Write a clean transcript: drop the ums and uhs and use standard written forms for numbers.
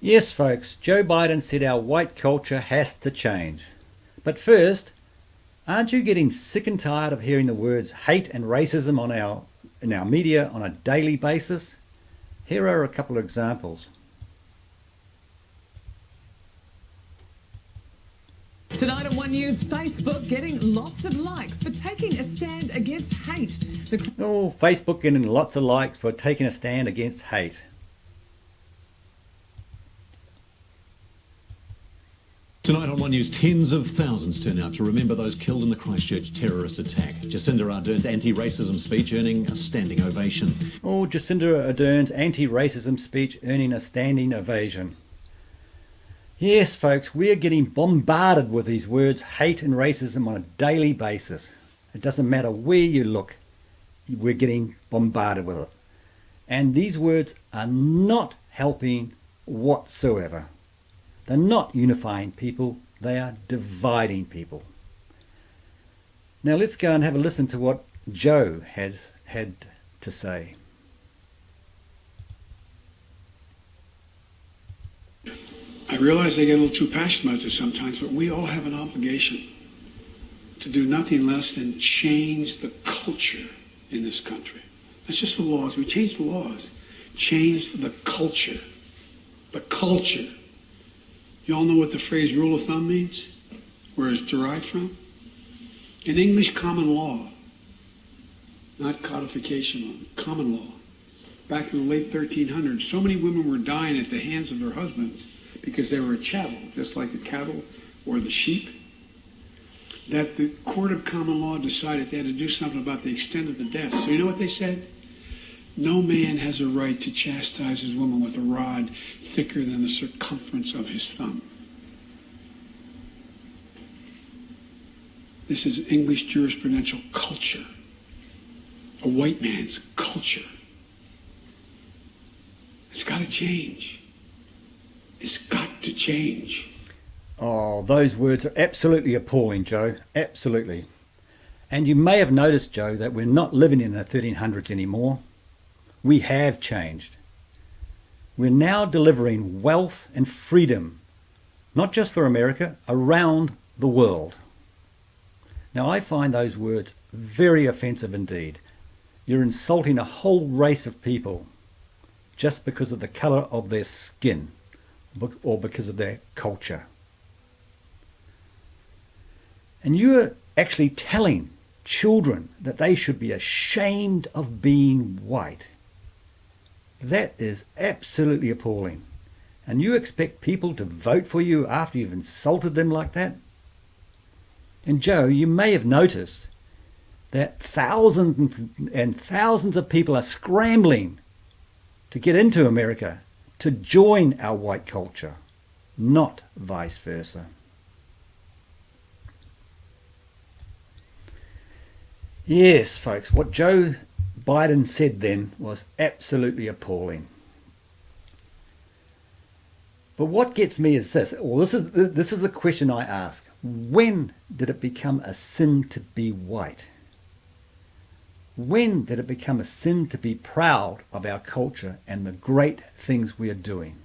Yes, folks, Joe Biden said our white culture has to change. But first, aren't you getting sick and tired of hearing the words hate and racism in our media on a daily basis? Here are a couple of examples. Tonight on One News, Facebook getting lots of likes for taking a stand against hate. Facebook getting lots of likes for taking a stand against hate. Tonight on One News, tens of thousands turn out to remember those killed in the Christchurch terrorist attack. Jacinda Ardern's anti-racism speech earning a standing ovation. Jacinda Ardern's anti-racism speech earning a standing ovation. Yes, folks, we are getting bombarded with these words, hate and racism, on a daily basis. It doesn't matter where you look, we're getting bombarded with it. And these words are not helping whatsoever. They're not unifying people, they are dividing people. Now let's go and have a listen to what Joe had to say. I realize I get a little too passionate about this sometimes, but we all have an obligation to do nothing less than change the culture in this country. That's just the laws. We change the laws. Change the culture. The culture. You all know what the phrase rule of thumb means? Where it's derived from? In English common law, not codification law, common law. Back in the late 1300s, so many women were dying at the hands of their husbands because they were a chattel, just like the cattle or the sheep, that the court of common law decided they had to do something about the extent of the death. So you know what they said? No man has a right to chastise his woman with a rod thicker than the circumference of his thumb. This is English jurisprudential culture, a white man's culture. It's got to change. It's got to change. Oh, those words are absolutely appalling, Joe. Absolutely. And you may have noticed, Joe, that we're not living in the 1300s anymore. We have changed. We're now delivering wealth and freedom, not just for America, around the world. Now, I find those words very offensive indeed. You're insulting a whole race of people just because of the colour of their skin or because of their culture. And you're actually telling children that they should be ashamed of being white. That is absolutely appalling. And you expect people to vote for you after you've insulted them like that? And Joe, you may have noticed that thousands and thousands of people are scrambling to get into America, to join our white culture, not vice versa. Yes, folks, what Joe Biden said then was absolutely appalling. But what gets me is this. Well, this is the question I ask. When did it become a sin to be white? When did it become a sin to be proud of our culture and the great things we are doing?